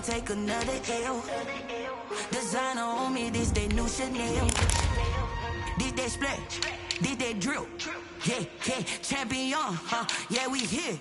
take another L. Designer on me, this they new Chanel. This they split, this they drill. Yeah, yeah, champion, huh? Yeah, we here.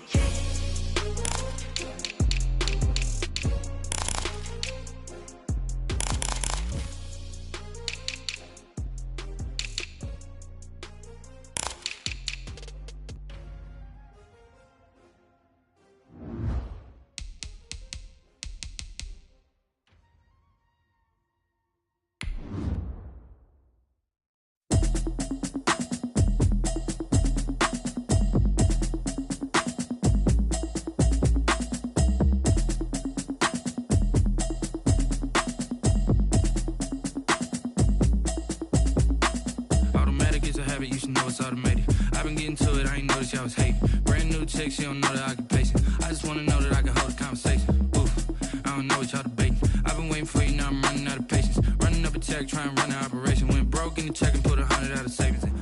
You should know it's automated. I've been getting to it, I ain't noticed y'all was hating. Brand new chick, she don't know the occupation. I just wanna know that I can hold a conversation. Oof, I don't know what y'all debating. I've been waiting for you, now I'm running out of patience. Running up a check, trying to run an operation. Went broke in the check and put 100 out of savings in.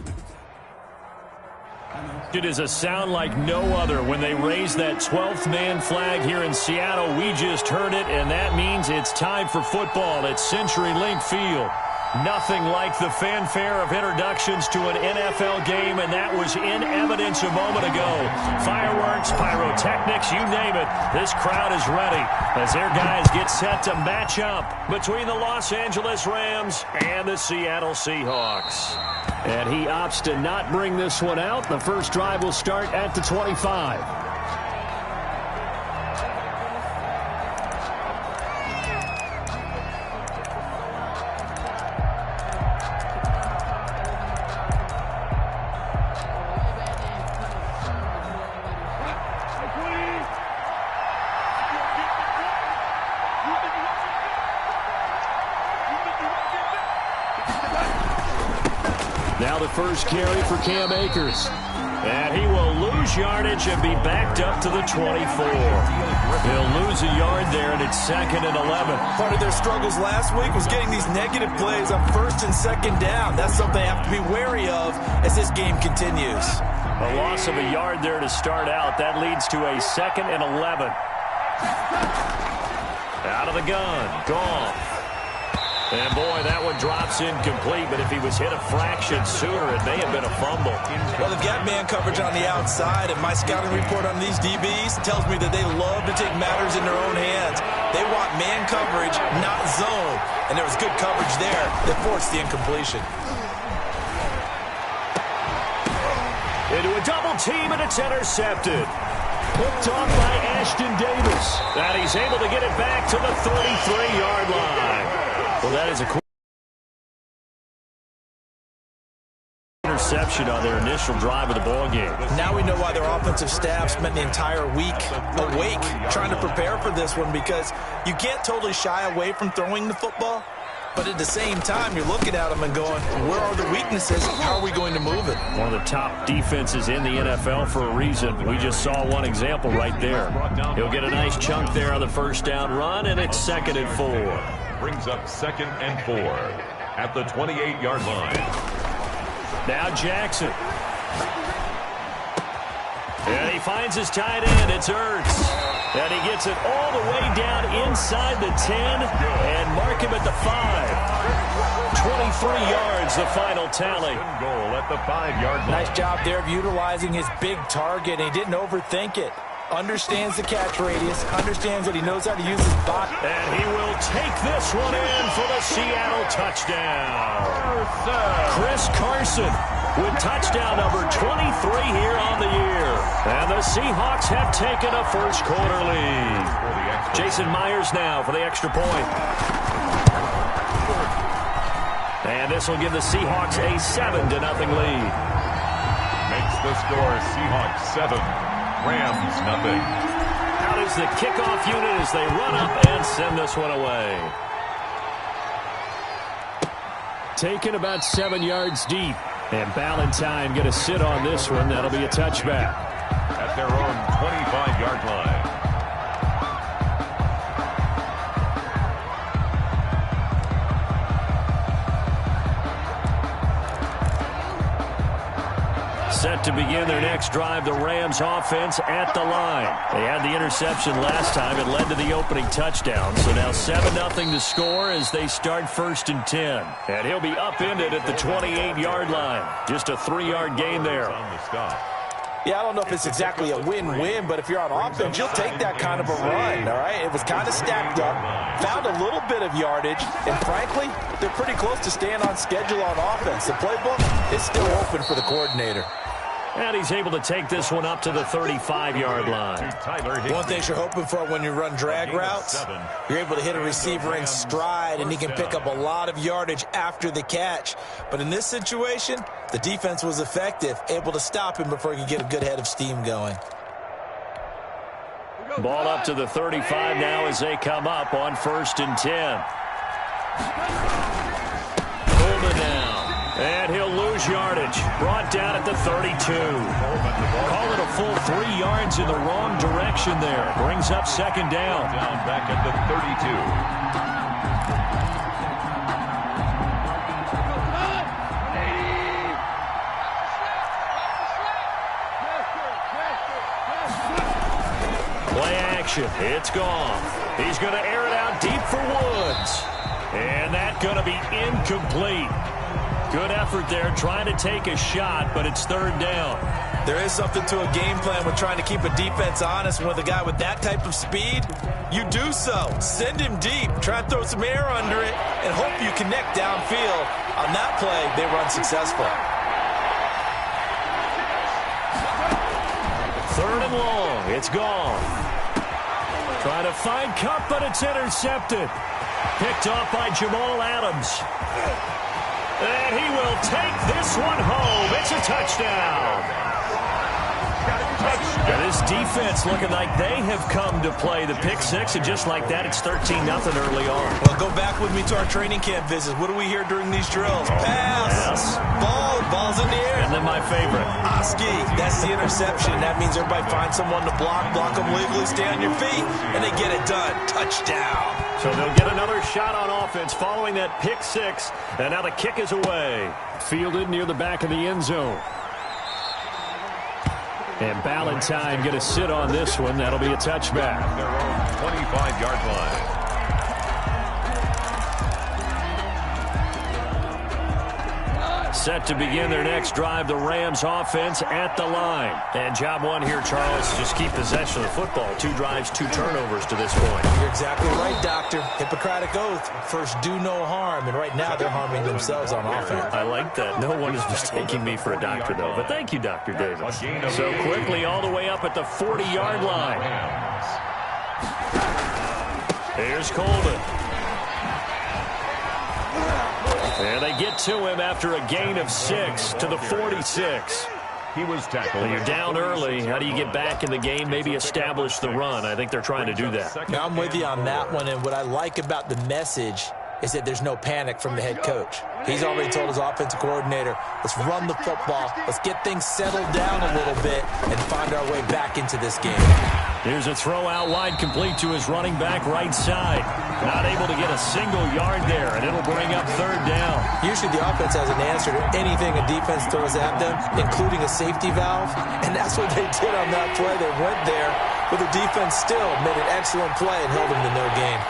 It is a sound like no other when they raise that 12th man flag here in Seattle. We just heard it, and that means it's time for football at CenturyLink Field. Nothing like the fanfare of introductions to an NFL game, and that was in evidence a moment ago. Fireworks, pyrotechnics, you name it. This crowd is ready as their guys get set to match up between the Los Angeles Rams and the Seattle Seahawks. And he opts to not bring this one out. The first drive will start at the 25. Now the first carry for Cam Akers. And he will lose yardage and be backed up to the 24. He'll lose a yard there, and it's 2nd and 11. Part of their struggles last week was getting these negative plays on 1st and 2nd down. That's something they have to be wary of as this game continues. A loss of a yard there to start out. That leads to a 2nd and 11. Out of the gun. Gone. And, boy, that one drops incomplete, but if he was hit a fraction sooner, it may have been a fumble. Well, they've got man coverage on the outside, and my scouting report on these DBs tells me that they love to take matters in their own hands. They want man coverage, not zone, and there was good coverage there that forced the incompletion. Into a double team, and it's intercepted. Picked off by Ashton Davis. And he's able to get it back to the 33-yard line. Well, that is a interception on their initial drive of the ball game. Now we know why their offensive staff spent the entire week awake trying to prepare for this one, because you can't totally shy away from throwing the football, but at the same time you're looking at them and going, where are the weaknesses? How are we going to move it? One of the top defenses in the NFL for a reason. We just saw one example right there. He'll get a nice chunk there on the first down run, and it's 2nd and 4. Brings up 2nd and 4 at the 28-yard line. Now Jackson. And he finds his tight end. It's Ertz. And he gets it all the way down inside the 10 and mark him at the 5. 23 yards, the final tally. Goal at the 5-yard line. Nice job there of utilizing his big target. He didn't overthink it. Understands the catch radius, understands that he knows how to use his body. And he will take this one in for the Seattle touchdown. Chris Carson with touchdown number 23 here on the year. And the Seahawks have taken a first quarter lead. Jason Myers now for the extra point. And this will give the Seahawks a 7-0 lead. Makes the score Seahawks 7. Rams nothing. Out is the kickoff unit as they run up and send this one away. Taken about 7 yards deep. And Ballantyne going to sit on this one. That'll be a touchback. At their own 25-yard line. Set to begin their next drive, the Rams offense at the line. They had the interception last time. It led to the opening touchdown. So now 7-0 to score as they start 1st and 10. And he'll be upended at the 28-yard line. Just a 3-yard gain there. Yeah, I don't know if it's exactly a win-win, but if you're on offense, you'll take that kind of a run, all right? It was kind of stacked up, found a little bit of yardage, and frankly, they're pretty close to staying on schedule on offense. The playbook is still open for the coordinator. And he's able to take this one up to the 35-yard line. One thing you're hoping for when you run drag routes, you're able to hit a receiver in stride, and he can pick up a lot of yardage after the catch. But in this situation, the defense was effective, able to stop him before he could get a good head of steam going. Ball up to the 35 now as they come up on 1st and 10. Golden now. And he'll lose yardage. Brought down at the 32. Call it a full 3 yards in the wrong direction there. Brings up 2nd down. Down back at the 32. Play action. It's gone. He's going to air it out deep for Woods. And that's going to be incomplete. Good effort there, trying to take a shot, but it's 3rd down. There is something to a game plan with trying to keep a defense honest. With a guy with that type of speed, you do so. Send him deep, try and throw some air under it, and hope you connect downfield. On that play, they run successful. 3rd and long. It's gone. Trying to find Cup, but it's intercepted. Picked off by Jamal Adams. And he will take this one home. It's a touchdown. And this defense looking like they have come to play the pick six, and just like that, it's 13-0 early on. Well, go back with me to our training camp visits. What do we hear during these drills? Pass, yes. Ball's in the air. And then my favorite. Oski, that's the interception. That means everybody finds someone to block them legally, stay on your feet, and they get it done. Touchdown. So they'll get another shot on offense following that pick six, and now the kick is away. Fielded near the back of the end zone. And Ballantyne going to sit on this one. That'll be a touchback. Their own 25-yard line. Set to begin their next drive, the Rams offense at the line. And job one here, Charles, just keep possession of the football. 2 drives, 2 turnovers to this point. You're exactly right, Doctor. Hippocratic oath. First, do no harm. And right now, they're harming themselves on offense. I like that. No one is mistaking me for a doctor, though. But thank you, Dr. Davis. So quickly all the way up at the 40-yard line. Here's Colvin. And they get to him after a gain of 6 to the 46. He was tackled. Well, you're down early. How do you get back in the game, maybe establish the run? I think they're trying to do that. Now, I'm with you on that one, and what I like about the message is that there's no panic from the head coach. He's already told his offensive coordinator, let's run the football, let's get things settled down a little bit, and find our way back into this game. Here's a throw out wide, complete to his running back right side. Not able to get a single yard there, and it'll bring up 3rd down. Usually the offense has an answer to anything a defense throws at them, including a safety valve, and that's what they did on that play. They went there, but the defense still made an excellent play and held them to no gain.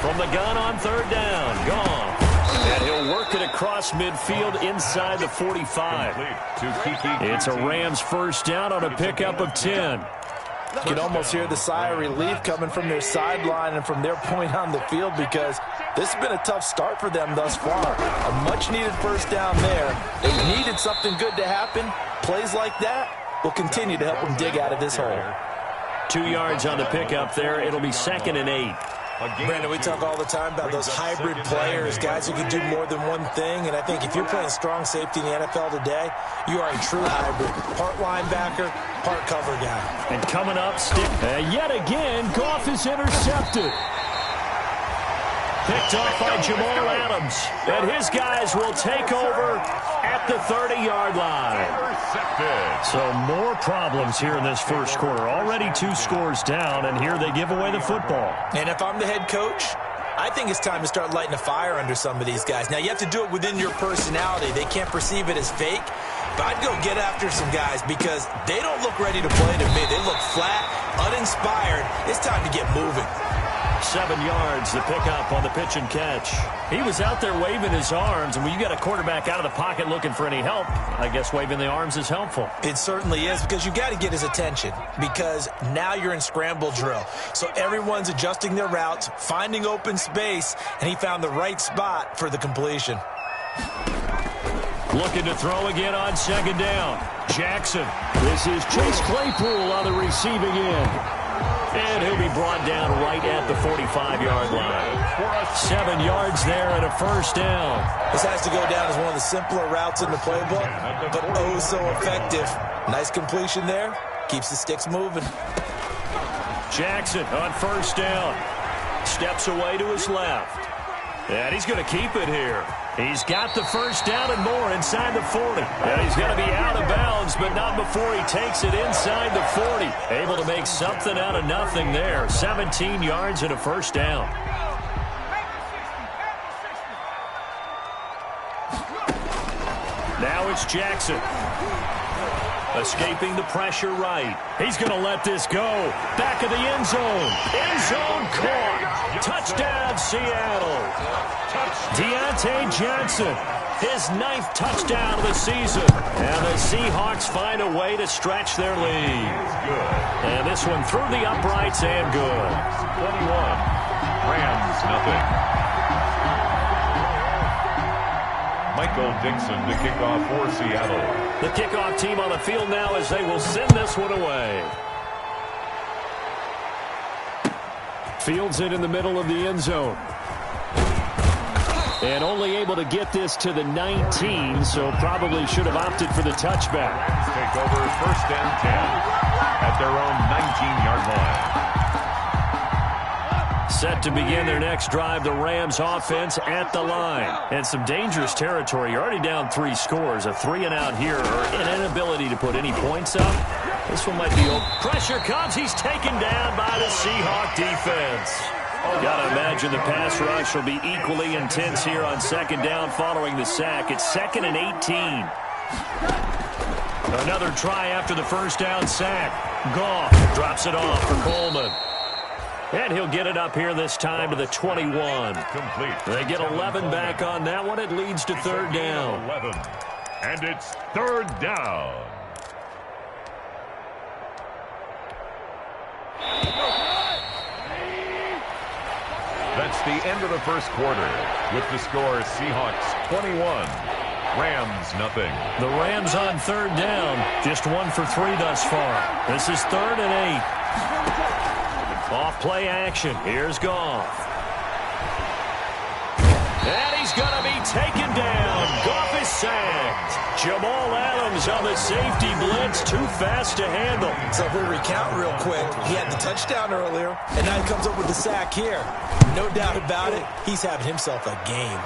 From the gun on 3rd down, gone. And he'll work it across midfield inside the 45. It's a Rams 1st down on a pickup of 10. You can almost hear the sigh of relief coming from their sideline and from their point on the field, because this has been a tough start for them thus far. A much-needed 1st down there. They needed something good to happen. Plays like that will continue to help them dig out of this hole. 2 yards on the pickup there. It'll be 2nd and 8. Brandon, we talk all the time about those hybrid players, guys who can do more than one thing, and I think if you're playing strong safety in the NFL today, you are a true hybrid. Part linebacker, part cover guy. And coming up, yet again, Goff is intercepted. Picked off by Jamal Adams. And his guys will take over at the 30-yard line. So more problems here in this first quarter. Already 2 scores down, and here they give away the football. And if I'm the head coach, I think it's time to start lighting a fire under some of these guys. Now, you have to do it within your personality. They can't perceive it as fake. But I'd go get after some guys because they don't look ready to play to me. They look flat, uninspired. It's time to get moving. 7 yards, the pickup on the pitch and catch. He was out there waving his arms, and when you got a quarterback out of the pocket looking for any help, I guess waving the arms is helpful. It certainly is, because you got to get his attention, because now you're in scramble drill. So everyone's adjusting their routes, finding open space, and he found the right spot for the completion. Looking to throw again on second down. Jackson. This is Chase Claypool on the receiving end. And he'll be brought down right at the 45-yard line. 7 yards there and a first down. This has to go down as one of the simpler routes in the playbook, but oh so effective. Nice completion there. Keeps the sticks moving. Jackson on first down. Steps away to his left. And he's going to keep it here. He's got the first down and more inside the 40. And he's going to be out of bounds, but not before he takes it inside the 40. Able to make something out of nothing there. 17 yards and a first down. Now it's Jackson. Escaping the pressure right. He's going to let this go. Back of the end zone. End zone caught. Touchdown, Seattle. Deontay Johnson, his 9th touchdown of the season. And the Seahawks find a way to stretch their lead. And this one through the uprights and good. 21. Rams, nothing. Michael Dixon to kick off for Seattle. The kickoff team on the field now as they will send this one away. Fields it in the middle of the end zone. And only able to get this to the 19, so probably should have opted for the touchback. Take over first and 10 at their own 19-yard line. Set to begin their next drive, the Rams offense at the line. And some dangerous territory. You're already down 3 scores. A 3-and-out here or an inability to put any points up. This one might be open. Pressure comes. He's taken down by the Seahawk defense. Got to imagine the pass rush will be equally intense here on second down following the sack. It's 2nd and 18. Another try after the first down sack. Goff drops it off for Coleman. And he'll get it up here this time to the 21. Complete. They get 11 back on that one. It leads to third down. 11. And it's third down. That's the end of the first quarter. With the score, Seahawks 21. Rams nothing. The Rams on third down. Just 1 for 3 thus far. This is 3rd and 8. Off play action. Here's Goff. And he's going to be taken down. Goff is sacked. Jamal Adams on the safety blitz. Too fast to handle. So if we recount real quick, he had the touchdown earlier, and now he comes up with the sack here. No doubt about it, he's having himself a game.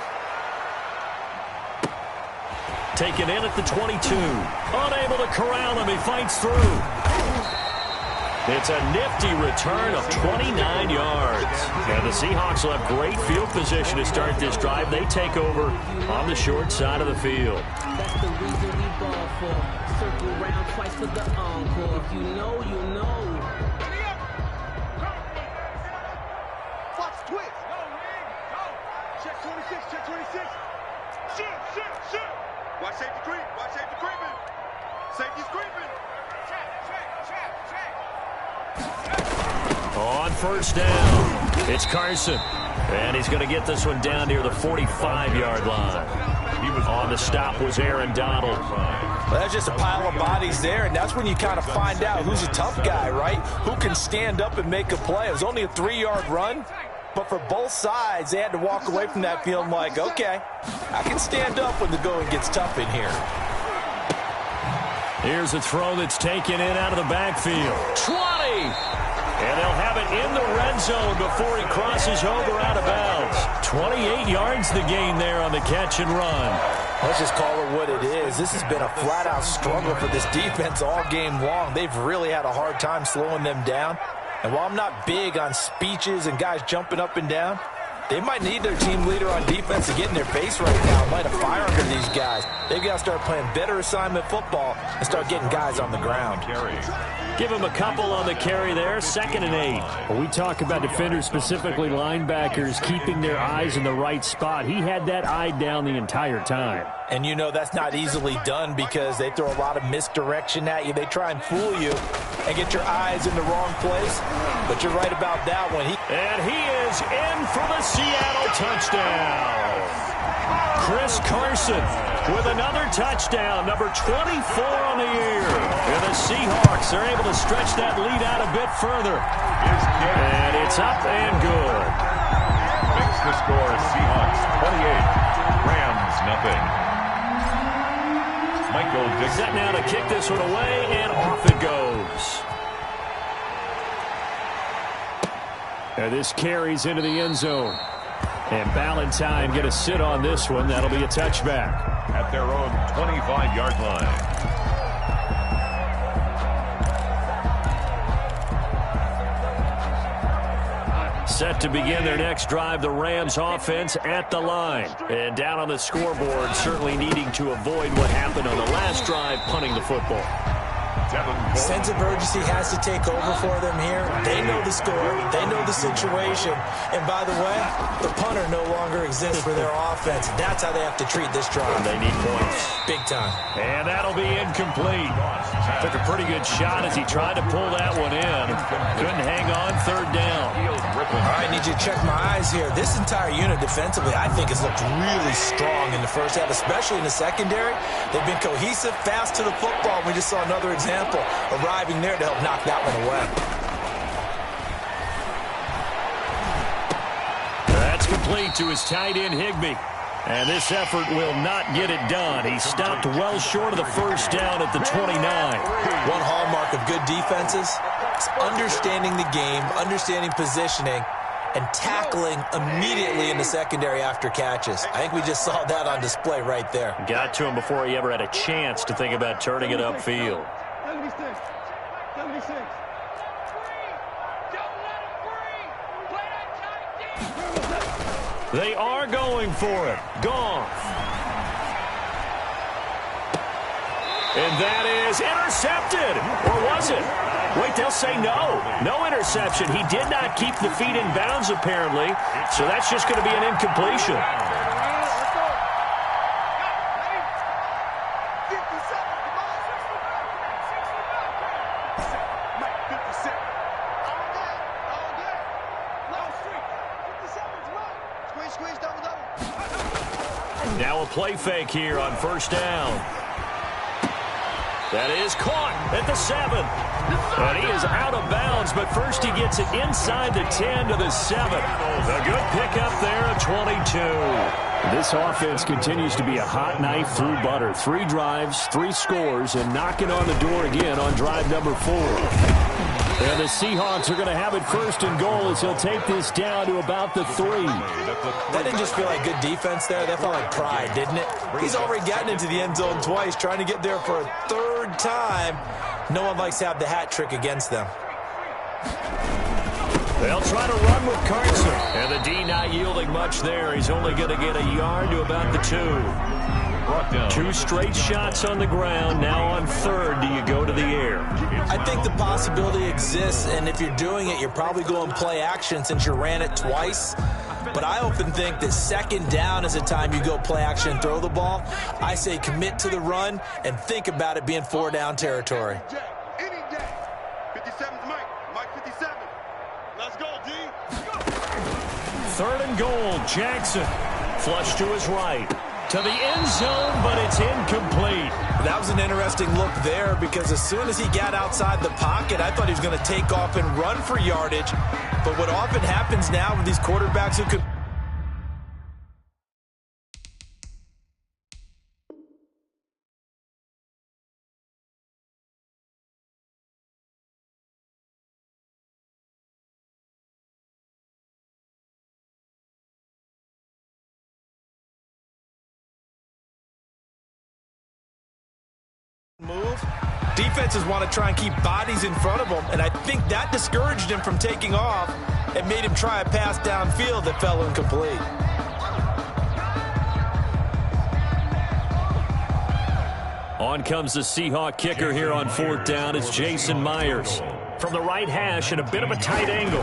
Taken in at the 22. Unable to corral him. He fights through. It's a nifty return of 29 yards. And the Seahawks will have great field position to start this drive. They take over on the short side of the field. That's the reason we ball for. Circle around twice for the encore. If you know, you know. Fox twist. Check 26, check 26. Shoot. Watch safety creep. Watch safety creeping. Safety's creeping. Check. On first down, it's Carson. And he's going to get this one down near the 45-yard line. He was on the stop was Aaron Donald. Well, that's just a pile of bodies there, and that's when you kind of find out who's a tough guy, right? Who can stand up and make a play. It was only a 3-yard run, but for both sides, they had to walk away from that feeling like, okay, I can stand up when the going gets tough in here. Here's a throw that's taken in out of the backfield. 20! And they'll have it in the red zone before he crosses over out of bounds. 28 yards the gain there on the catch and run. Let's just call it what it is. This has been a flat-out struggle for this defense all game long. They've really had a hard time slowing them down. And while I'm not big on speeches and guys jumping up and down, They might need their team leader on defense to get in their face right now, light a fire under these guys. They've got to start playing better assignment football and start getting guys on the ground. Give him a couple on the carry there, 2nd and 8. Well, we talk about defenders, specifically linebackers, keeping their eyes in the right spot. He had that eye down the entire time. And you know that's not easily done because they throw a lot of misdirection at you. They try and fool you and get your eyes in the wrong place. But you're right about that one. And he is in for the Seattle touchdown. Chris Carson with another touchdown, number 24 on the year. And the Seahawks are able to stretch that lead out a bit further. And it's up and good. Makes the score Seahawks 28, Rams nothing. Michael Dixon. Set now to kick this one away, and off it goes. And this carries into the end zone. And Ballantyne going to sit on this one. That'll be a touchback. At their own 25-yard line. Set to begin their next drive, the Rams offense at the line. And down on the scoreboard, certainly needing to avoid what happened on the last drive, punting the football. Sense of urgency has to take over for them here. They know the score. They know the situation. And by the way, the punter no longer exists for their offense. That's how they have to treat this drive. They need points. Big time. And that'll be incomplete. Took a pretty good shot as he tried to pull that one in. Couldn't hang on, 3rd down. All right, I need you to check my eyes here. This entire unit defensively, I think, has looked really strong in the first half, especially in the secondary. They've been cohesive, fast to the football. We just saw another example arriving there to help knock that one away. That's complete to his tight end, Higbee. And this effort will not get it done. He stopped well short of the first down at the 29. One hallmark of good defenses is understanding the game, understanding positioning, and tackling immediately in the secondary after catches. I think we just saw that on display right there. Got to him before he ever had a chance to think about turning it upfield. 76. 76. They are going for it. Goff. And that is intercepted. Or was it? Wait, they'll say no. No interception. He did not keep the feet in bounds, apparently. So that's just going to be an incompletion. Now a play fake here on 1st down. That is caught at the 7. And he is out of bounds, but first he gets it inside the 10 to the 7. A good pickup there of 22. This offense continues to be a hot knife through butter. 3 drives, 3 scores, and knocking on the door again on drive number 4. And the Seahawks are going to have it 1st and goal as he'll take this down to about the 3. That didn't just feel like good defense there. That felt like pride, didn't it? He's already gotten into the end zone twice, trying to get there for a 3rd time. No one likes to have the hat trick against them. They'll try to run with Carson. And the D not yielding much there. He's only going to get a yard to about the 2. 2 straight shots on the ground. Now on 3rd, do you go to the air? I think the possibility exists, and if you're doing it, you're probably going play action since you ran it twice. But I often think that 2nd down is the time you go play action and throw the ball. I say commit to the run and think about it being 4-down territory. Any day. 57's Mike. Mike 57. Let's go, D. 3rd and goal. Jackson. Flush to his right. To the end zone, but it's incomplete. That was an interesting look there because as soon as he got outside the pocket, I thought he was going to take off and run for yardage. But what often happens now with these quarterbacks who could... move, Defenses want to try and keep bodies in front of them, and I think that discouraged him from taking off and made him try a pass downfield that fell incomplete. On comes the Seahawk kicker here on 4th down. It's Jason Myers. From the right hash at a bit of a tight angle.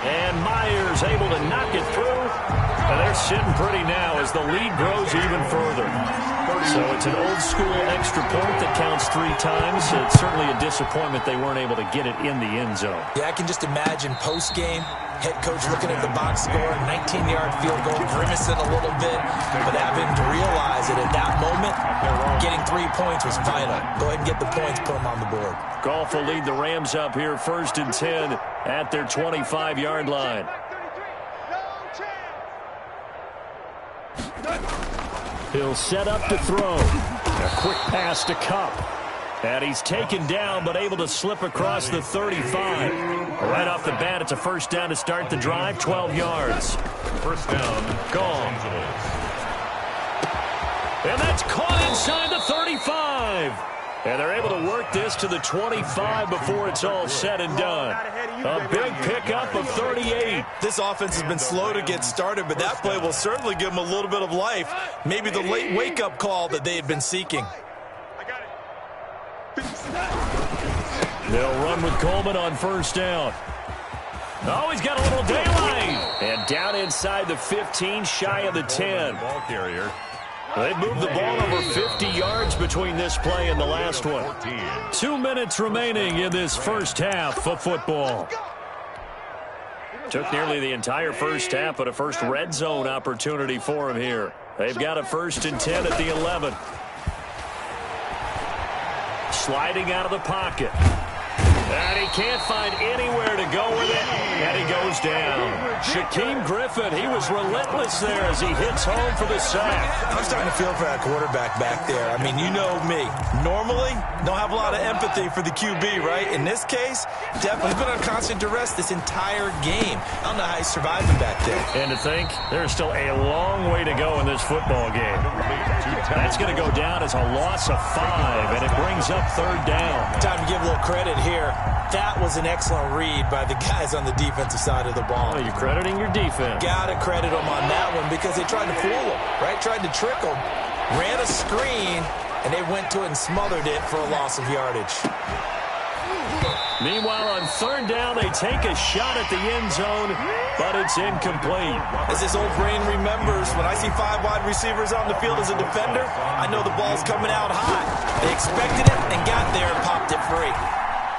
And Myers able to knock it through. And they're sitting pretty now as the lead grows even further. So it's an old-school extra point that counts 3 times. It's certainly a disappointment they weren't able to get it in the end zone. Yeah, I can just imagine post-game, head coach looking at the box score, 19-yard field goal, grimacing a little bit, but having to realize that at that moment, getting 3 points was vital. Go ahead and get the points, put them on the board. Goff will lead the Rams up here 1st and 10 at their 25-yard line. He'll set up to throw. A quick pass to Kupp. And he's taken down, but able to slip across the 35. Right off the bat, it's a 1st down to start the drive, 12 yards. 1st down, gone. And that's caught inside the 35. And they're able to work this to the 25 before it's all said and done. A big pickup of 38. This offense has been slow to get started, but that play will certainly give them a little bit of life. Maybe the late wake-up call that they had been seeking. They'll run with Coleman on 1st down. Oh, he's got a little daylight. And down inside the 15, shy of the 10. Ball carrier. They moved the ball over 50 yards between this play and the last one. 2 minutes remaining in this 1st half of football. Took nearly the entire 1st half, but a first red zone opportunity for him here. They've got a 1st and 10 at the 11. Sliding out of the pocket. And he can't find anywhere to go with it. And he goes down. Shaquem Griffin, he was relentless there as he hits home for the sack. I'm starting to feel for that quarterback back there. I mean, you know me. Normally, don't have a lot of empathy for the QB, right? In this case, definitely been on constant duress this entire game. I don't know how he's surviving back there. And to think, there's still a long way to go in this football game. That's going to go down as a loss of 5, and it brings up 3rd down. Time to give a little credit here. That was an excellent read by the guys on the defensive side of the ball. Well, you're crediting your defense. Got to credit them on that one because they tried to fool them, right? Tried to trick them. Ran a screen, and they went to it and smothered it for a loss of yardage. Meanwhile, on 3rd down, they take a shot at the end zone, but it's incomplete. As this old brain remembers, when I see 5 wide receivers on the field as a defender, I know the ball's coming out hot. They expected it and got there and popped it free.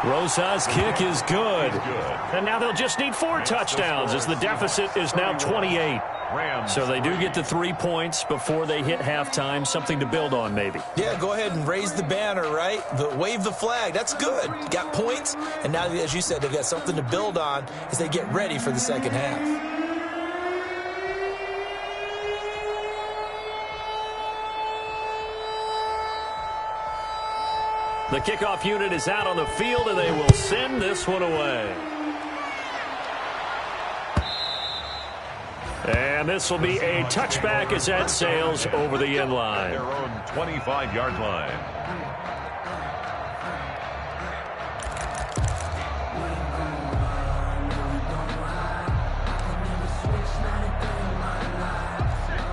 Rosa's kick is good. And now they'll just need 4 touchdowns as the deficit is now 28. So they do get the 3 points before they hit halftime, something to build on maybe. Yeah, go ahead and raise the banner, right? Wave the flag. That's good. Got points, and now, as you said, they've got something to build on as they get ready for the 2nd half. The kickoff unit is out on the field, and they will send this one away. And this will be a touchback as that sails over the end line. Their own 25-yard line.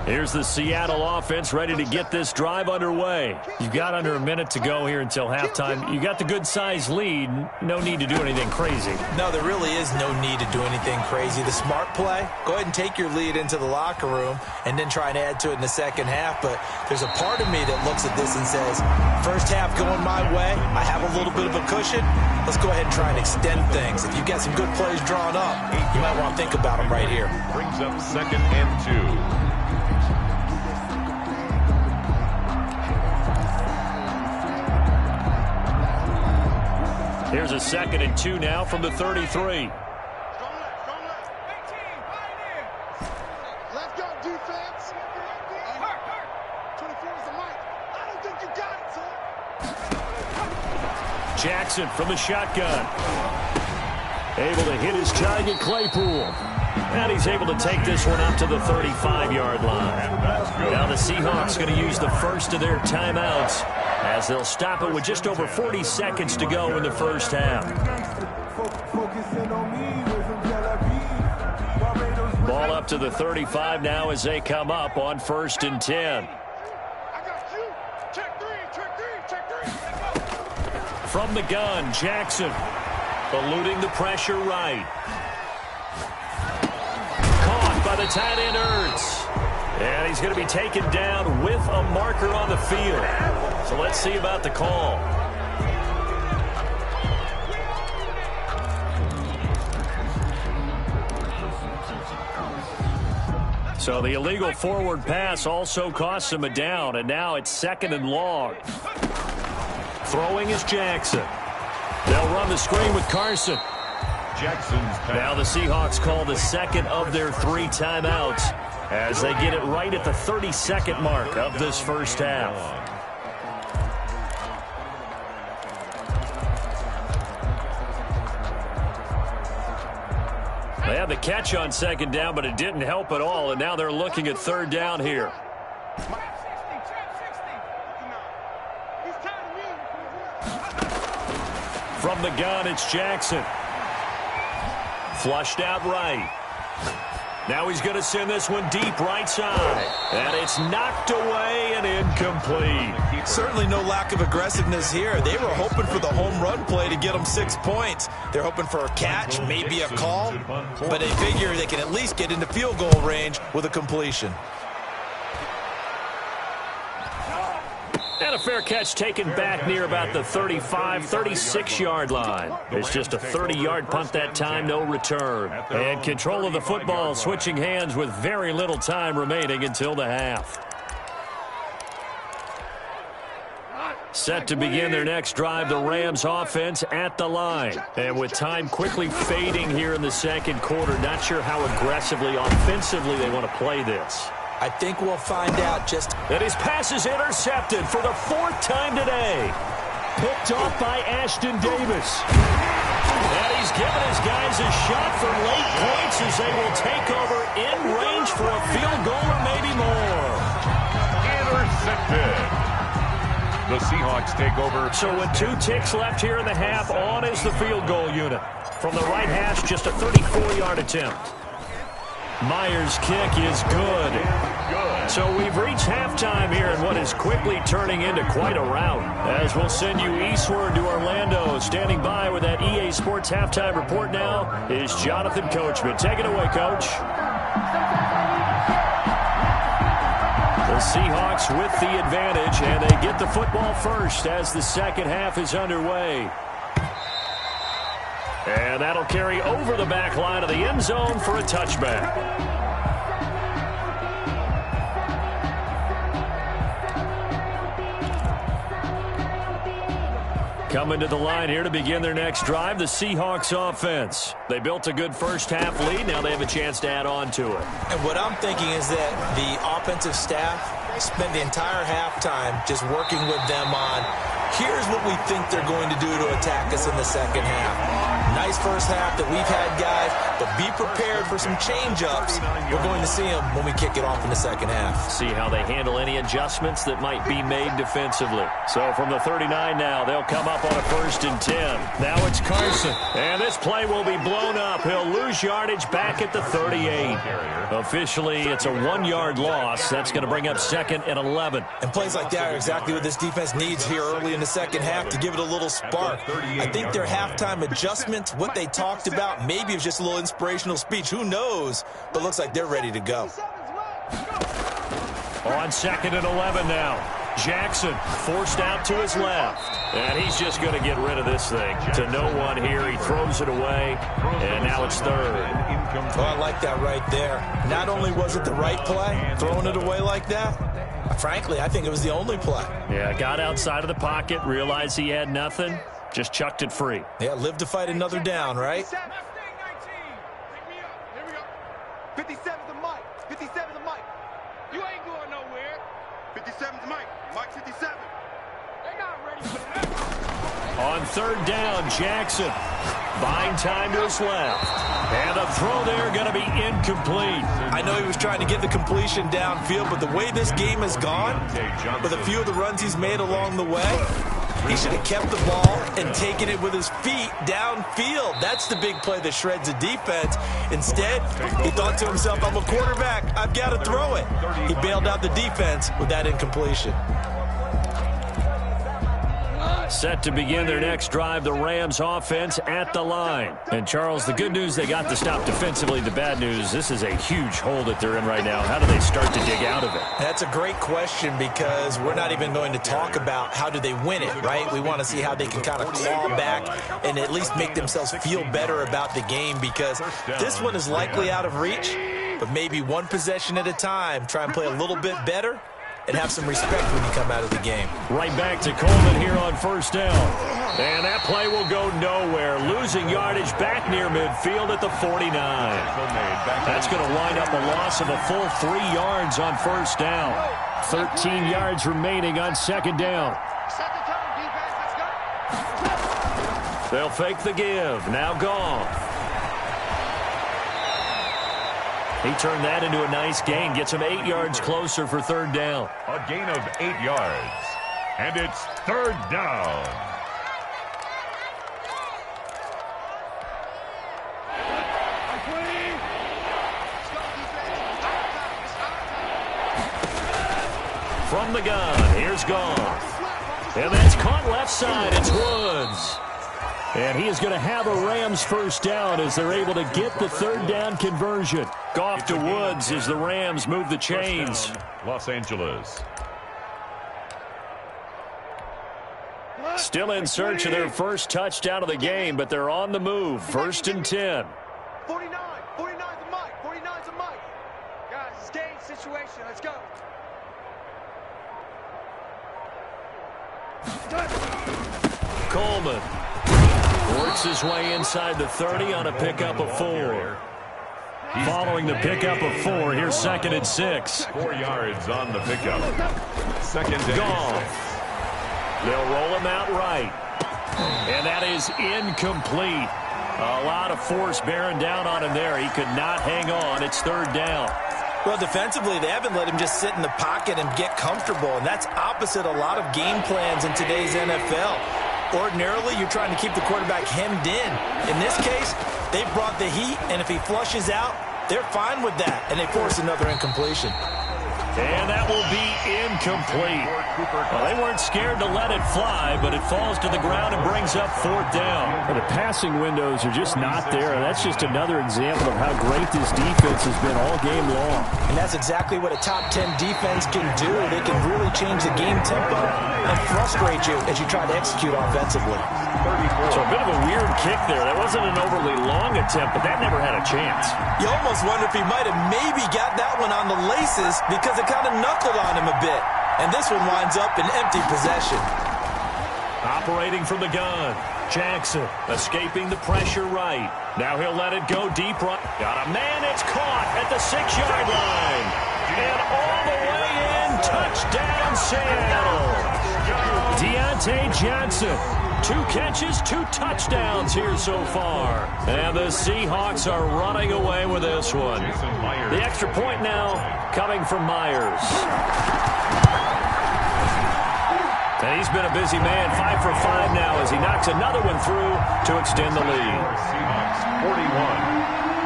Here's the Seattle offense ready to get this drive underway. You've got under a minute to go here until halftime. You got the good-sized lead. No need to do anything crazy. No, there really is no need to do anything crazy. The smart play, go ahead and take your lead into the locker room and then try and add to it in the 2nd half. But there's a part of me that looks at this and says, 1st half going my way, I have a little bit of a cushion. Let's go ahead and try and extend things. If you've got some good plays drawn up, you might want to think about them right here. Brings up 2nd and 2. Here's a 2nd and 2 now from the 33. Let's go, defense. 24 is the mic. I don't think you got it, son. Jackson from the shotgun. Able to hit his target, Claypool. And he's able to take this one up to the 35-yard line. Now the Seahawks going to use the first of their timeouts as they'll stop it with just over 40 seconds to go in the first half. Ball up to the 35 now as they come up on 1st and 10. From the gun, Jackson eluding the pressure right. Caught by the tight end Ertz. And he's going to be taken down with a marker on the field. So let's see about the call. So the illegal forward pass also costs him a down, and now it's 2nd and long. Throwing is Jackson. They'll run the screen with Carson. Now the Seahawks call the second of their 3 timeouts as they get it right at the 30-second mark of this first half. They had the catch on 2nd down, but it didn't help at all, and now they're looking at 3rd down here. From the gun, it's Jackson. Flushed out right. Now he's going to send this one deep right side. And it's knocked away and incomplete. Certainly no lack of aggressiveness here. They were hoping for the home run play to get them 6 points. They're hoping for a catch, maybe a call. But they figure they can at least get into field goal range with a completion. And a fair catch taken back near about the 35, 36-yard line. It's just a 30-yard punt that time, no return. And control of the football switching hands with very little time remaining until the half. Set to begin their next drive, the Rams offense at the line. And with time quickly fading here in the 2nd quarter, not sure how aggressively, offensively they want to play this. I think we'll find out just... And his pass is intercepted for the 4th time today. Picked off by Ashton Davis. And he's given his guys a shot for late points as they will take over in range for a field goal or maybe more. Intercepted. The Seahawks take over. So with 2 ticks left here in the half, on is the field goal unit. From the right hash, just a 34-yard attempt. Myers' kick is good. So we've reached halftime here in what is quickly turning into quite a rout. As we'll send you eastward to Orlando. Standing by with that EA Sports halftime report now is Jonathan Coachman. Take it away, Coach. The Seahawks with the advantage, and they get the football first as the 2nd half is underway. And that'll carry over the back line of the end zone for a touchback. Coming to the line here to begin their next drive, the Seahawks offense. They built a good first half lead. Now they have a chance to add on to it. And what I'm thinking is that the offensive staff spent the entire halftime just working with them on, here's what we think they're going to do to attack us in the 2nd half. Nice first half that we've had, guys, but be prepared for some change-ups. We're going to see them when we kick it off in the 2nd half. See how they handle any adjustments that might be made defensively. So from the 39 now, they'll come up on a 1st and 10. Now it's Carson. And this play will be blown up. He'll lose yardage back at the 38. Officially, it's a 1-yard loss. That's going to bring up 2nd and 11. And plays like that are exactly what this defense needs here early in the 2nd half to give it a little spark. I think their halftime adjustments, what they talked about, maybe it was just a little inspirational speech. Who knows? But looks like they're ready to go. On 2nd and 11 now. Jackson forced out to his left. And he's just going to get rid of this thing. To no one here. He throws it away. And now it's 3rd. Oh, I like that right there. Not only was it the right play, throwing it away like that, frankly, I think it was the only play. Yeah, got outside of the pocket, realized he had nothing, just chucked it free. Yeah, live to fight another down, right? 57's the mic. 57's the mic. You ain't going nowhere. 57's the mic. Mike 57. They not ready for that. On 3rd down, Jackson buying time to his left. And the throw there going to be incomplete. I know he was trying to get the completion downfield, but the way this game has gone, with a few of the runs he's made along the way, he should have kept the ball and taken it with his feet downfield. That's the big play that shreds a defense. Instead, he thought to himself, I'm a quarterback. I've got to throw it. He bailed out the defense with that incompletion. Set to begin their next drive, the Rams offense at the line. And, Charles, the good news, they got the stop defensively. The bad news, this is a huge hole that they're in right now. How do they start to dig out of it? That's a great question because we're not even going to talk about how do they win it, right? We want to see how they can kind of claw back and at least make themselves feel better about the game because this one is likely out of reach, but maybe one possession at a time. Try and play a little bit better and have some respect when you come out of the game. Right back to Coleman here on first down. And that play will go nowhere. Losing yardage back near midfield at the 49. That's going to wind up a loss of a full 3 yards on first down. 13 yards remaining on second down. They'll fake the give. Now Goff. He turned that into a nice gain. Gets him 8 yards closer for third down. A gain of 8 yards. And it's third down. From the gun, here's Goff. And that's caught left side. It's Woods. And he is going to have a Rams first down as they're able to get the third down conversion. Goff to Woods as the Rams move the chains. Los Angeles. Still in search of their first touchdown of the game, but they're on the move. First and 10. 49's a Mike. 49's a Mike. Guys, it's game situation. Let's go. Coleman works his way inside the 30 on a pickup of 4. Following the pickup of 4, here's second and 6. 4 yards on the pickup. Second and Goff. They'll roll him out right. And that is incomplete. A lot of force bearing down on him there. He could not hang on. It's third down. Well, defensively, they haven't let him just sit in the pocket and get comfortable, and that's opposite a lot of game plans in today's NFL. Ordinarily, you're trying to keep the quarterback hemmed in. In this case, they brought the heat, and if he flushes out, they're fine with that, and they force another incompletion. And that will be incomplete. Well, they weren't scared to let it fly, but it falls to the ground and brings up fourth down. Well, the passing windows are just not there. That's just another example of how great this defense has been all game long. And that's exactly what a top 10 defense can do. They can really change the game tempo and frustrate you as you try to execute offensively. So a bit of a weird kick there. That wasn't an overly long attempt, but that never had a chance. You almost wonder if he might have maybe got that one on the laces because it kind of knuckled on him a bit. And this one winds up in empty possession. Operating from the gun. Jackson escaping the pressure right. Now he'll let it go deep right. Got a man. It's caught at the 6-yard line. And all the way in. Touchdown, Seattle. Deontay Johnson. 2 catches, 2 touchdowns here so far. And the Seahawks are running away with this one. The extra point now coming from Myers. And he's been a busy man, 5 for 5 now as he knocks another one through to extend the lead. Seahawks 41,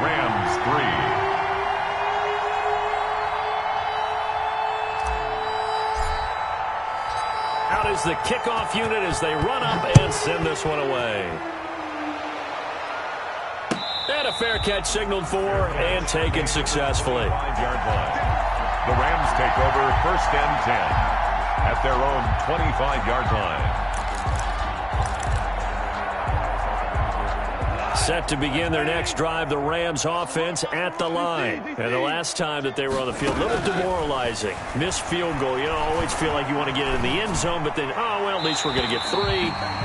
Rams 3. Out is the kickoff unit as they run up and send this one away. And a fair catch signaled for and taken successfully. 5-yard line. The Rams take over first and 10 at their own 25-yard line. Set to begin their next drive, the Rams offense at the line. And the last time that they were on the field, a little demoralizing. Missed field goal. You always feel like you want to get it in the end zone, but then, oh, well, at least we're going to get 3.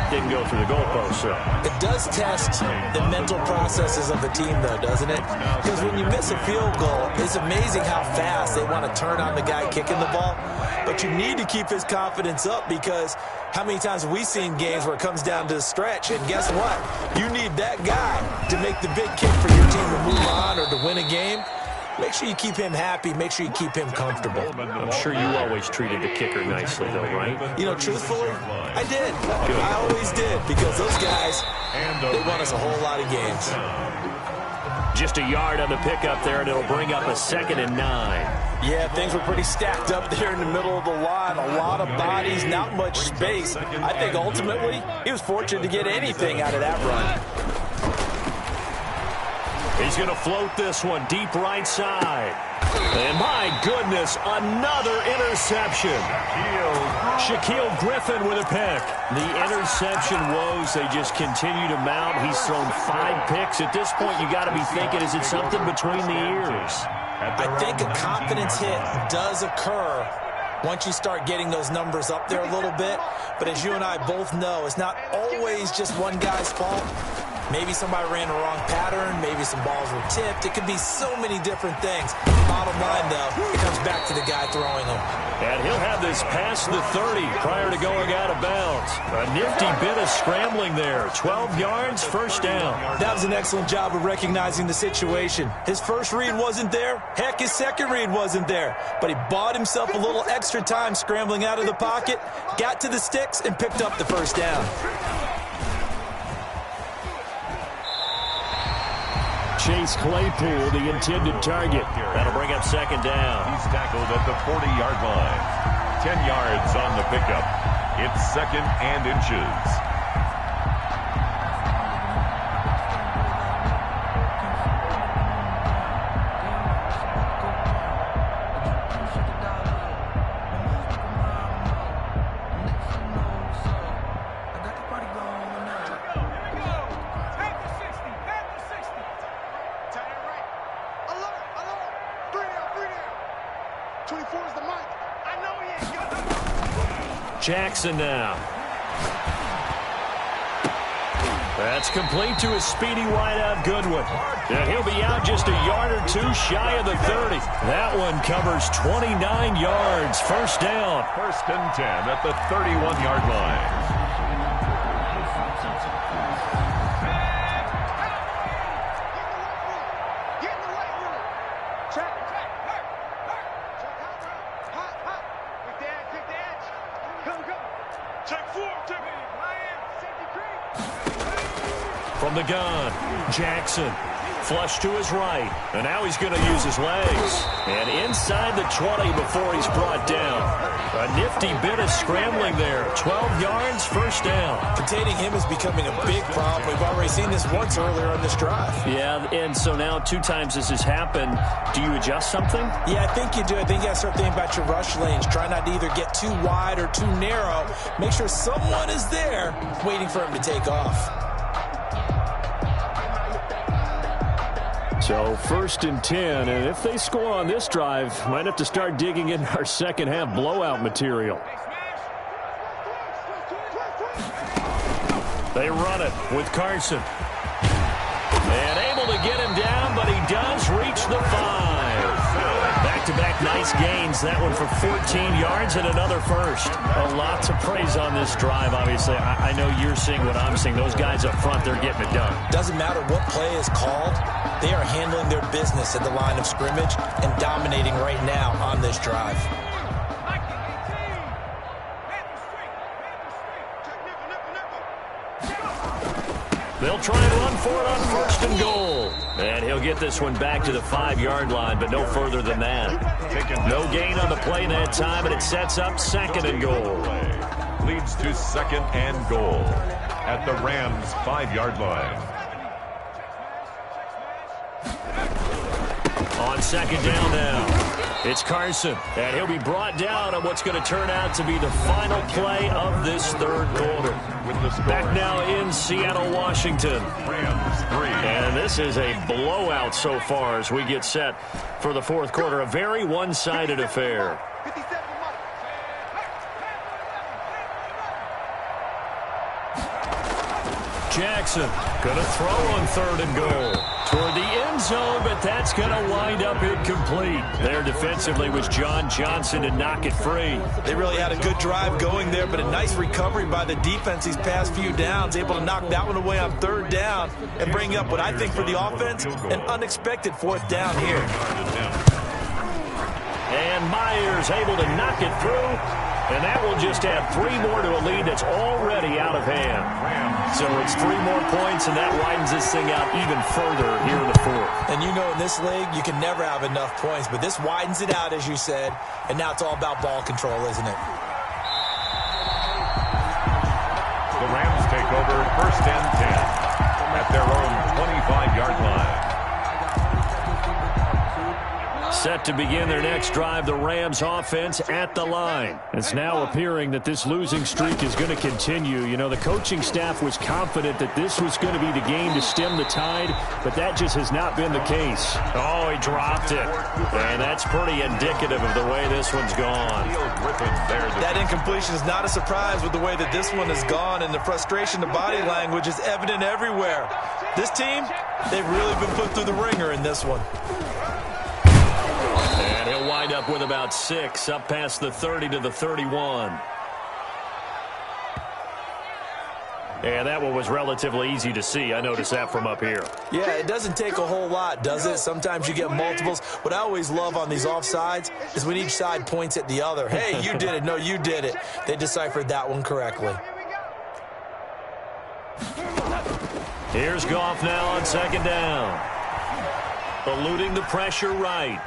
Didn't go through the goalpost. So it does test the mental processes of the team, though, doesn't it? Because when you miss a field goal, it's amazing how fast they want to turn on the guy kicking the ball. But you need to keep his confidence up because how many times have we seen games where it comes down to the stretch, and guess what? You need that guy guy to make the big kick for your team to move on or to win a game, make sure you keep him happy. Make sure you keep him comfortable. I'm sure you always treated the kicker nicely, though, right? You know, truthfully, I did. Good. I always did, because those guys, they won us a whole lot of games. Just a yard on the pickup there, and it'll bring up a 2nd and 9. Yeah, things were pretty stacked up there in the middle of the line. A lot of bodies, not much space. I think ultimately he was fortunate to get anything out of that run. He's going to float this one deep right side. And my goodness, another interception. Shaquille Griffin with a pick. The interception woes, they just continue to mount. He's thrown 5 picks. At this point, you got to be thinking, is it something between the ears? I think a confidence hit does occur once you start getting those numbers up there a little bit. But as you and I both know, it's not always just one guy's fault. Maybe somebody ran the wrong pattern. Maybe some balls were tipped. It could be so many different things. Bottom line, though, it comes back to the guy throwing them. And he'll have this past the 30 prior to going out of bounds. A nifty bit of scrambling there. 12 yards, first down. That was an excellent job of recognizing the situation. His first read wasn't there. Heck, his second read wasn't there. But he bought himself a little extra time scrambling out of the pocket, got to the sticks, and picked up the first down. Chase Claypool, the intended target. That'll bring up 2nd down. He's tackled at the 40-yard line. 10 yards on the pickup. It's 2nd and inches. Jackson now. That's complete to a speedy wideout Goodwin. And he'll be out just a yard or 2 shy of the 30. That one covers 29 yards. First down. 1st and 10 at the 31-yard line. From the gun, Jackson. Flush to his right. And now he's going to use his legs. And inside the 20 before he's brought down. A nifty bit of scrambling there. 12 yards, first down. Containing him is becoming a big problem. We've already seen this once earlier on this drive. Yeah, and so now 2 times this has happened. Do you adjust something? Yeah, I think you do. I think you got to start thinking about your rush lanes. Try not to either get too wide or too narrow. Make sure someone is there waiting for him to take off. So 1st and 10, and if they score on this drive, might have to start digging in our second half blowout material. They run it with Carson. And able to get him down, but he does reach the 5. Back-to-back nice gains. That one for 14 yards and another first. A lot to praise on this drive, obviously. I know you're seeing what I'm seeing. Those guys up front, they're getting it done. Doesn't matter what play is called. They are handling their business at the line of scrimmage and dominating right now on this drive. They'll try and run for it on 1st and goal. And he'll get this one back to the 5-yard line, but no further than that. No gain on the play that time, and it sets up 2nd and goal. Leads to 2nd and goal at the Rams' 5-yard line. On 2nd down now. It's Carson, and he'll be brought down on what's going to turn out to be the final play of this 3rd quarter. Back now in Seattle, Washington. Rams 3. And this is a blowout so far as we get set for the 4th quarter. A very one-sided affair. Jackson. Going to throw on 3rd and goal. Toward the end zone, but that's going to wind up incomplete. There defensively was John Johnson to knock it free. They really had a good drive going there, but a nice recovery by the defense these past few downs, able to knock that one away on 3rd down and bring up what I think for the offense, an unexpected 4th down here. And Myers able to knock it through, and that will just add 3 more to a lead that's already out of hand. So it's 3 more points, and that widens this thing out even further here in the 4th. And you know in this league, you can never have enough points, but this widens it out, as you said, and now it's all about ball control, isn't it? The Rams take over 1st and 10 at their own 25-yard line. Set to begin their next drive, the Rams offense at the line. It's now appearing that this losing streak is going to continue. You know, the coaching staff was confident that this was going to be the game to stem the tide, but that just has not been the case. Oh, he dropped it. And that's pretty indicative of the way this one's gone. That incompletion is not a surprise with the way that this one has gone, and the frustration, the body language is evident everywhere. This team, they've really been put through the ringer in this one. And he'll wind up with about 6, up past the 30 to the 31. And that one was relatively easy to see. I noticed that from up here. Yeah, it doesn't take a whole lot, does it? Sometimes you get multiples. What I always love on these offsides is when each side points at the other. Hey, you did it. No, you did it. They deciphered that one correctly. Here's Goff now on 2nd down. Eluding the pressure right.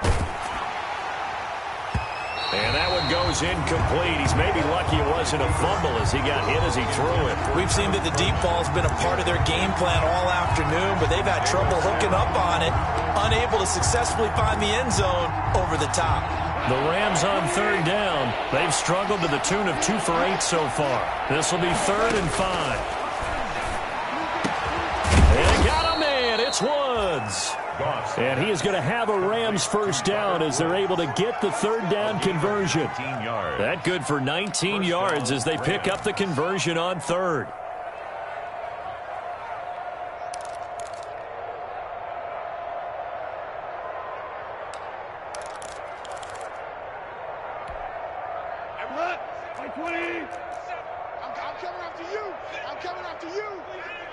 And that one goes incomplete. He's maybe lucky it wasn't a fumble as he got hit as he threw it. We've seen that the deep ball's been a part of their game plan all afternoon, but they've had trouble hooking up on it, unable to successfully find the end zone over the top. The Rams on 3rd down. They've struggled to the tune of 2 for 8 so far. This will be 3rd and 5. And got a man. It's Woods. And he is going to have a Rams 1st down as they're able to get the 3rd down conversion. That good for 19 yards as they pick up the conversion on 3rd. I'm coming after you. I'm coming after you.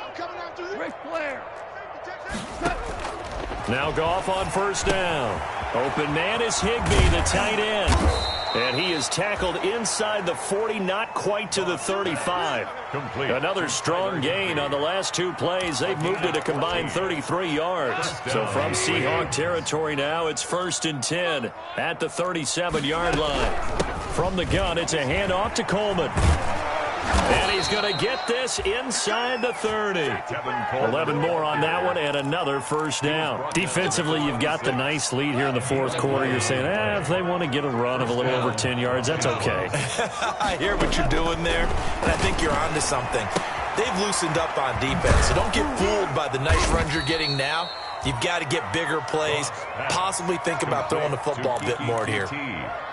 I'm coming after you. Rick Flair. Now Goff on 1st down. Open man is Higbee, the tight end. And he is tackled inside the 40, not quite to the 35. Complete. Another strong gain on the last 2 plays. They've moved it a combined 33 yards. So from Seahawk territory now, it's 1st and 10 at the 37-yard line. From the gun, it's a handoff to Coleman. And he's going to get this inside the 30. 11 more on that one and another 1st down. Defensively, you've got the nice lead here in the 4th quarter. You're saying, if they want to get a run of a little over 10 yards, that's okay. I hear what you're doing there, and I think you're onto something. They've loosened up on defense, so don't get fooled by the nice runs you're getting now. You've got to get bigger plays, possibly think about throwing the football a bit more here.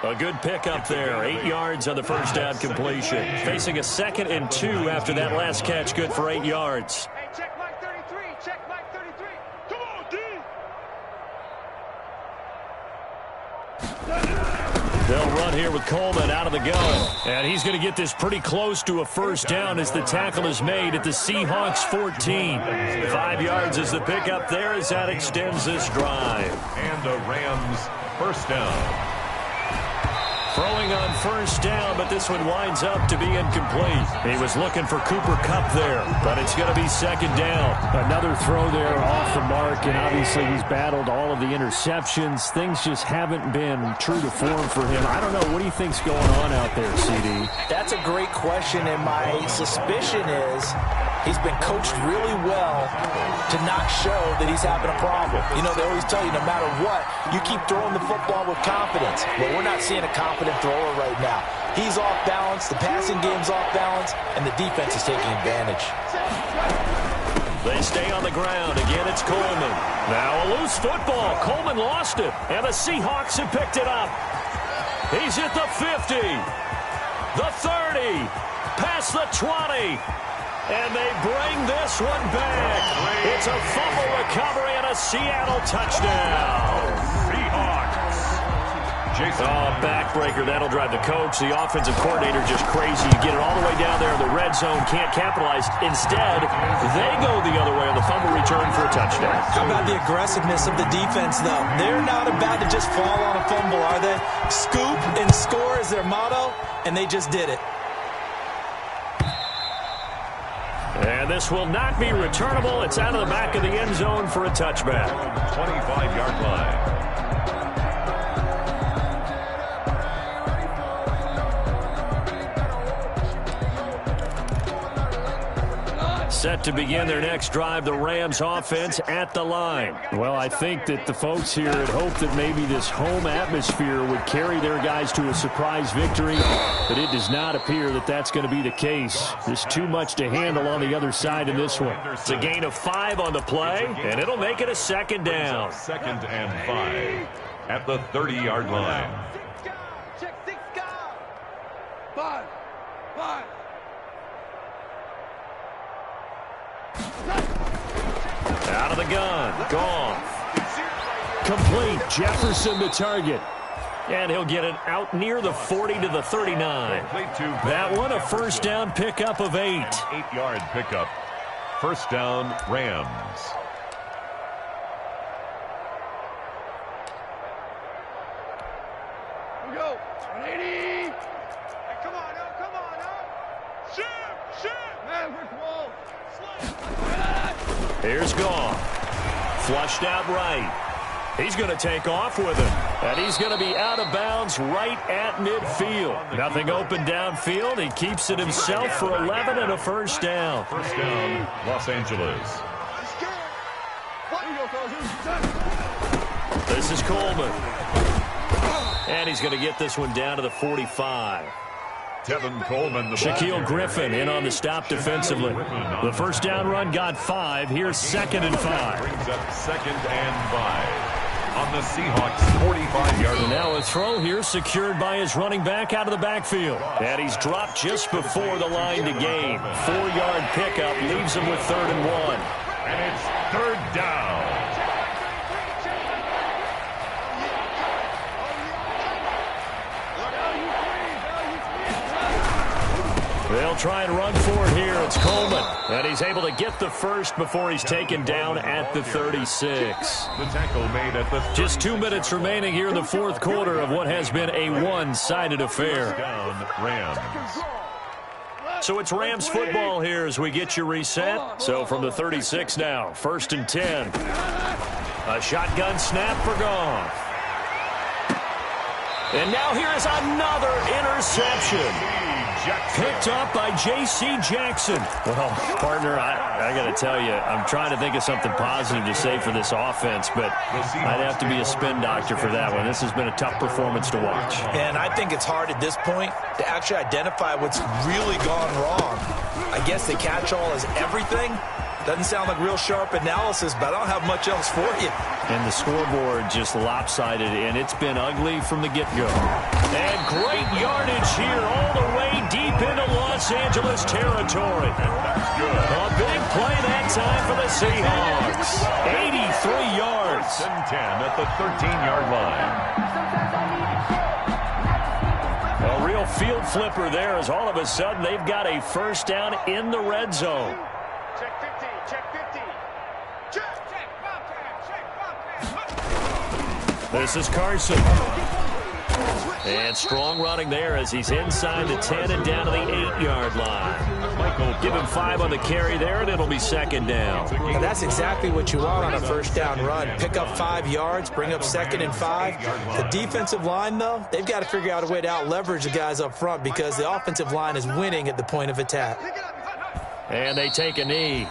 A good pickup there, 8 yards on the 1st down completion. Facing a 2nd and 2 after that last catch, good for 8 yards. Hey, check Mike 33. Check Mike 33. Come on, D. They'll run here with Coleman out of the gun. And he's going to get this pretty close to a 1st down as the tackle is made at the Seahawks 14. 5 yards is the pickup there as that extends this drive. And a Rams 1st down. Throwing on 1st down, but this one winds up to be incomplete. He was looking for Cooper Kupp there, but it's going to be 2nd down. Another throw there off the mark, and obviously he's battled all of the interceptions. Things just haven't been true to form for him. I don't know. What do you think's going on out there, CD? That's a great question, and my suspicion is he's been coached really well to not show that he's having a problem. You know, they always tell you no matter what, you keep throwing the football with confidence. Well, we're not seeing a confident thrower right now. He's off balance, the passing game's off balance, and the defense is taking advantage. They stay on the ground. Again, it's Coleman. Now a loose football. Coleman lost it, and the Seahawks have picked it up. He's at the 50, the 30, past the 20. And they bring this one back. It's a fumble recovery and a Seattle touchdown. Seahawks. Jason. Backbreaker. That'll drive the coach, the offensive coordinator, just crazy. You get it all the way down there in the red zone, can't capitalize. Instead, they go the other way on the fumble return for a touchdown. How about the aggressiveness of the defense, though? They're not about to just fall on a fumble, are they? Scoop and score is their motto, and they just did it. And this will not be returnable. It's out of the back of the end zone for a touchback. 25-yard line. Set to begin their next drive, the Rams offense at the line. Well, I think that the folks here had hoped that maybe this home atmosphere would carry their guys to a surprise victory, but it does not appear that that's going to be the case. There's too much to handle on the other side in this one. It's a gain of 5 on the play, and it'll make it a second down. 2nd and 5 at the 30-yard line. Check 6 guard. 5. Out of the gun. Gone. Complete. Jefferson the target. And he'll get it out near the 40 to the 39. That one a first down pickup of 8. 8-yard pickup. First down, Rams. Here we go. 180. Hey, come on, Shoot. Maverick wall. Here's Goff. Flushed out right. He's going to take off with him. And he's going to be out of bounds right at midfield. Nothing open downfield. He keeps it himself for 11 and a first down. First down, Los Angeles. This is Coleman. And he's going to get this one down to the 45. Tevin Coleman. Shaquille Griffin in on the stop defensively. The first down run got 5. Here's 2nd and 5. Brings up 2nd and 5 on the Seahawks 45-yard line. Now a throw here secured by his running back out of the backfield. And he's dropped just before the line to gain. 4-yard pickup leaves him with 3rd and 1. And it's 3rd down. They'll try and run for it here. It's Coleman. And he's able to get the first before he's taken down at the 36. The tackle made at the Just 2 minutes remaining here in the fourth quarter of what has been a one-sided affair. down, Rams. So it's Rams football here as we get you reset. So from the 36 now, 1st and 10. A shotgun snap for Goff. And now here is another interception. Picked up by J.C. Jackson. Well, partner, I got to tell you, I'm trying to think of something positive to say for this offense, but I'd have to be a spin doctor for that one. This has been a tough performance to watch. And I think it's hard at this point to actually identify what's really gone wrong. I guess the catch-all is everything. Doesn't sound like real sharp analysis, but I don't have much else for you. And the scoreboard just lopsided, and it's been ugly from the get-go. And great yardage here all the way deep into Los Angeles territory. A big play that time for the Seahawks. 83 yards. 10 at the 13-yard line. A real field flipper there as all of a sudden they've got a first down in the red zone. Check 50. Check 50. Check. This is Carson. And strong running there as he's inside the 10 and down to the 8-yard line. Give him 5 on the carry there, and it'll be 2nd down. And that's exactly what you want on a first down run. Pick up 5 yards, bring up 2nd and 5. The defensive line, though, they've got to figure out a way to out-leverage the guys up front because the offensive line is winning at the point of attack. And they take a knee.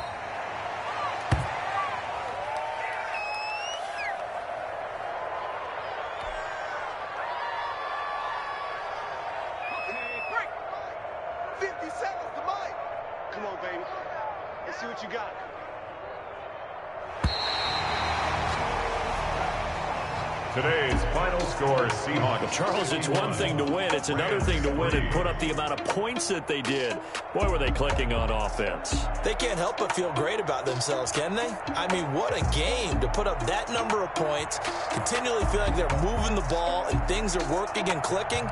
See what you got. Today's final score, Seahawks. Well, Charles, it's one thing to win. It's another thing to win and put up the amount of points that they did. Boy, were they clicking on offense. They can't help but feel great about themselves, can they? I mean, what a game to put up that number of points, continually feel like they're moving the ball and things are working and clicking.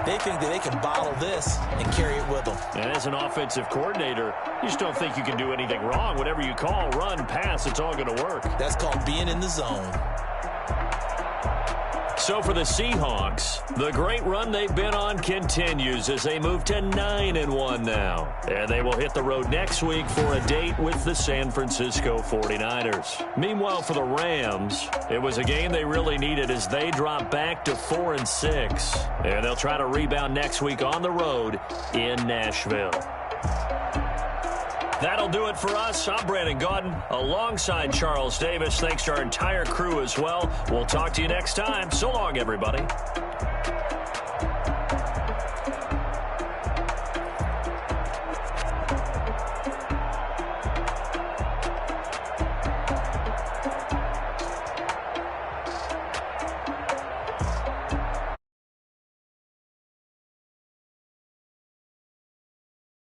They think that they can bottle this and carry it with them. And as an offensive coordinator, you just don't think you can do anything wrong. Whatever you call, run, pass, it's all going to work. That's called being in the zone. So for the Seahawks, the great run they've been on continues as they move to 9-1 now. And they will hit the road next week for a date with the San Francisco 49ers. Meanwhile, for the Rams, it was a game they really needed as they dropped back to 4-6. And they'll try to rebound next week on the road in Nashville. That'll do it for us. I'm Brandon Gaudin alongside Charles Davis. Thanks to our entire crew as well. We'll talk to you next time. So long, everybody.